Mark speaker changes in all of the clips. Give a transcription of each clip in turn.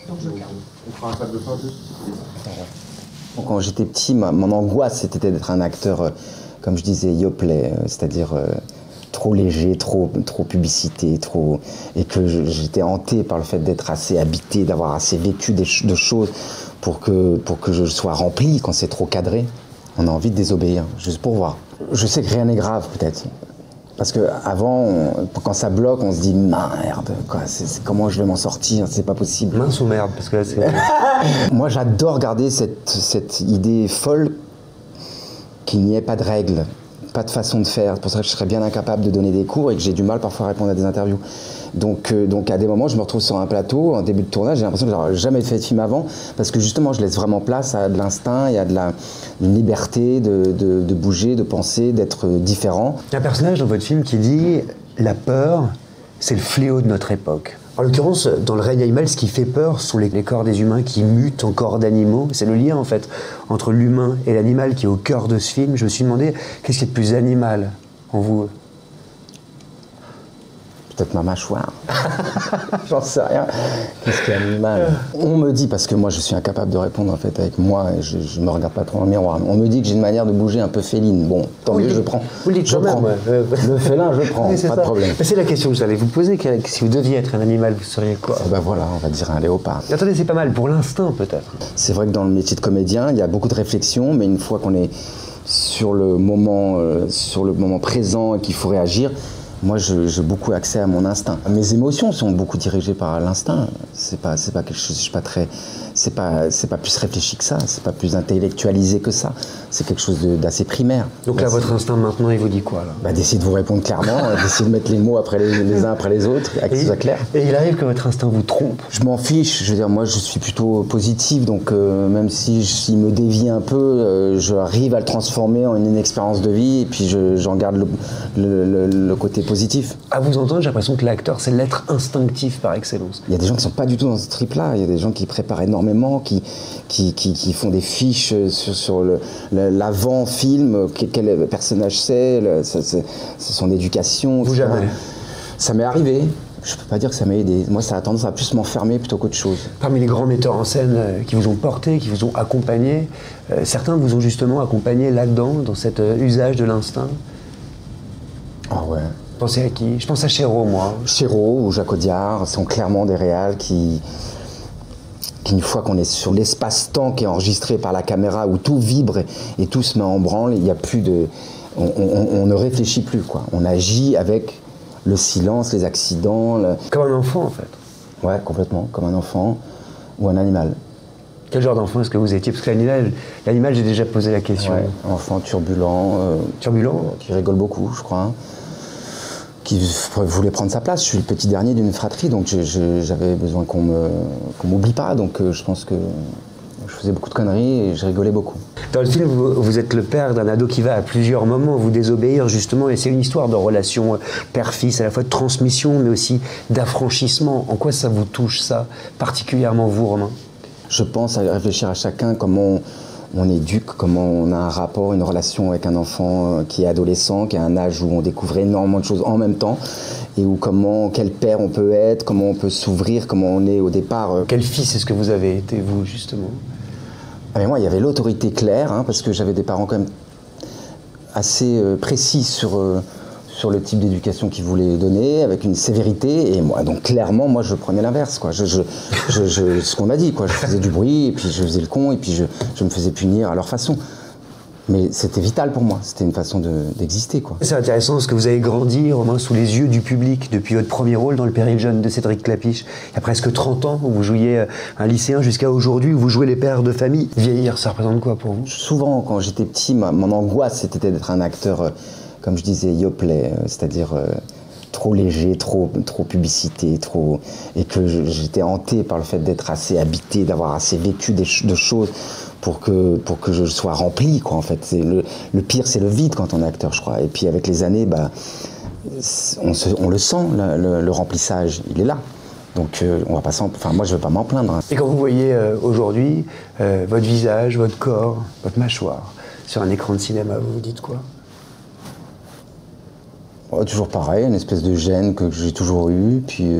Speaker 1: Donc je calme.
Speaker 2: On fera un table de fin juste.
Speaker 3: Quand j'étais petit, mon angoisse, c'était d'être un acteur, comme je disais, Yoplait, c'est-à-dire trop léger, trop publicité, et que j'étais hanté par le fait d'être assez habité, d'avoir assez vécu de choses pour que je sois rempli quand c'est trop cadré. On a envie de désobéir, juste pour voir. Je sais que rien n'est grave, peut-être. Parce qu'avant, quand ça bloque, on se dit merde, quoi, comment je vais m'en sortir, c'est pas possible.
Speaker 4: Mince ou merde, parce que là c'est...
Speaker 3: Moi j'adore garder cette idée folle qu'il n'y ait pas de règles, pas de façon de faire. C'est pour ça que je serais bien incapable de donner des cours et que j'ai du mal parfois à répondre à des interviews. Donc à des moments, je me retrouve sur un plateau, en début de tournage, j'ai l'impression que j'aurais jamais fait de film avant, parce que justement, je laisse vraiment place à de l'instinct et à une liberté de bouger, de penser, d'être différent.
Speaker 4: Il y a un personnage dans votre film qui dit « La peur, c'est le fléau de notre époque ». En l'occurrence, dans le règne animal, ce qui fait peur sont les corps des humains qui mutent en corps d'animaux. C'est le lien, en fait, entre l'humain et l'animal qui est au cœur de ce film. Je me suis demandé, qu'est-ce qui est le plus animal en vous ?
Speaker 3: Peut-être ma mâchoire. J'en sais rien. Qu'est-ce qui est animal? On me dit, parce que moi je suis incapable de répondre en fait avec moi, et je me regarde pas trop dans le miroir, on me dit que j'ai une manière de bouger un peu féline. Bon, tant mieux, je prends.
Speaker 4: Vous le dites
Speaker 3: je
Speaker 4: quand
Speaker 3: prends.
Speaker 4: même.
Speaker 3: Le félin, je prends,
Speaker 4: Oui,
Speaker 3: pas de problème.
Speaker 4: C'est la question que j'allais vous poser. Si vous deviez être un animal, vous seriez quoi?
Speaker 3: Ben voilà, on va dire un léopard.
Speaker 4: Attendez, c'est pas mal, pour l'instinct peut-être.
Speaker 3: C'est vrai que dans le métier de comédien, il y a beaucoup de réflexion, mais une fois qu'on est sur le moment présent et qu'il faut réagir, moi, j'ai beaucoup accès à mon instinct. Mes émotions sont beaucoup dirigées par l'instinct. C'est pas quelque chose, je suis pas très, c'est pas plus réfléchi que ça, c'est pas plus intellectualisé que ça. C'est quelque chose d'assez primaire.
Speaker 4: Donc là, votre instinct maintenant, il vous dit quoi là?
Speaker 3: Bah, d'essayer de vous répondre clairement, d'essayer de mettre les mots après les uns après les autres, que ce soit clair.
Speaker 4: Et il arrive que votre instinct vous trompe?
Speaker 3: Je m'en fiche. Je veux dire, moi, je suis plutôt positif, donc même s'il me dévie un peu, j'arrive à le transformer en une expérience de vie, et puis j'en garde le côté positif.
Speaker 4: À vous entendre, j'ai l'impression que l'acteur, c'est l'être instinctif par excellence.
Speaker 3: Il y a des gens qui sont pas du tout dans ce trip-là. Il y a des gens qui préparent énormément, qui font des fiches sur l'avant-film, quel personnage c'est, son éducation.
Speaker 4: Vous
Speaker 3: etc.
Speaker 4: jamais?
Speaker 3: Ça m'est arrivé. Je peux pas dire que ça m'a aidé. Moi, ça a tendance à plus m'enfermer plutôt qu'autre chose.
Speaker 4: Parmi les grands metteurs en scène qui vous ont porté, qui vous ont accompagné, certains vous ont justement accompagné là-dedans, dans cet usage de l'instinct.
Speaker 3: Ah ouais.
Speaker 4: Pensez à qui? Je pense à Chéreau, moi.
Speaker 3: Chéreau ou Jacques Audiard sont clairement des réals qui, une fois qu'on est sur l'espace-temps qui est enregistré par la caméra, où tout vibre et tout se met en branle, il n'y a plus de... On ne réfléchit plus, quoi. On agit avec le silence, les accidents.
Speaker 4: Comme un enfant, en fait.
Speaker 3: Ouais, complètement. Comme un enfant ou un animal.
Speaker 4: Quel genre d'enfant est-ce que vous étiez? Parce que l'animal, j'ai déjà posé la question.
Speaker 3: Ouais, un enfant turbulent.
Speaker 4: Turbulent?
Speaker 3: Qui rigole beaucoup, je crois. Qui voulait prendre sa place. Je suis le petit dernier d'une fratrie, donc j'avais besoin qu'on m'oublie pas. Donc je pense que je faisais beaucoup de conneries et je rigolais beaucoup.
Speaker 4: Dans le film, vous êtes le père d'un ado qui va à plusieurs moments vous désobéir, justement, et c'est une histoire de relation père-fils, à la fois de transmission, mais aussi d'affranchissement. En quoi ça vous touche, ça, particulièrement vous, Romain?
Speaker 3: Je pense à réfléchir à chacun comment on éduque, comment on a un rapport, une relation avec un enfant qui est adolescent, qui a un âge où on découvre énormément de choses en même temps, et où quel père on peut être, comment on peut s'ouvrir, comment on est au départ.
Speaker 4: Quel fils est-ce que vous avez été, vous, justement?
Speaker 3: Mais moi, il y avait l'autorité claire, hein, parce que j'avais des parents quand même assez précis sur le type d'éducation qu'ils voulaient donner, avec une sévérité, et moi, donc clairement, moi, je prenais l'inverse, quoi. Ce qu'on m'a dit, quoi. Je faisais du bruit, et puis je faisais le con, et puis je me faisais punir à leur façon. Mais c'était vital pour moi, c'était une façon d'exister, quoi.
Speaker 4: C'est intéressant parce que vous avez grandi, Romain, sous les yeux du public depuis votre premier rôle dans Le Péril jeune de Cédric Clapiche. Il y a presque 30 ans où vous jouiez un lycéen jusqu'à aujourd'hui où vous jouez les pères de famille. Vieillir, ça représente quoi pour vous? Souvent,
Speaker 3: quand j'étais petit, mon angoisse, c'était d'être un acteur, comme je disais, Yoplait, c'est-à-dire trop léger, trop publicité, et que j'étais hanté par le fait d'être assez habité, d'avoir assez vécu de choses pour que je sois rempli, quoi, en fait. Le pire, c'est le vide quand on est acteur, je crois. Et puis avec les années, bah, on le sent, le remplissage, il est là. Donc on va pas moi je veux pas m'en plaindre. Hein.
Speaker 4: Et quand vous voyez aujourd'hui votre visage, votre corps, votre mâchoire sur un écran de cinéma, vous vous dites quoi?
Speaker 3: Toujours pareil, une espèce de gêne que j'ai toujours eu, puis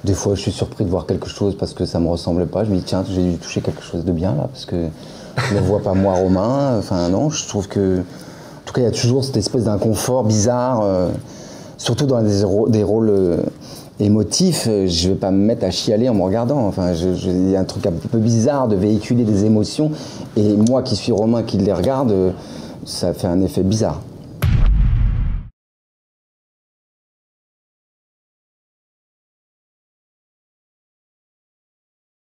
Speaker 3: Des fois, je suis surpris de voir quelque chose parce que ça me ressemble pas. Je me dis, tiens, j'ai dû toucher quelque chose de bien là, parce que je ne le vois pas moi, Romain. Enfin, non, je trouve que. En tout cas, il y a toujours cette espèce d'inconfort bizarre, surtout dans des rôles émotifs. Je ne vais pas me mettre à chialer en me regardant. Enfin, il y a un truc un peu bizarre de véhiculer des émotions. Et moi qui suis Romain, qui les regarde, ça fait un effet bizarre.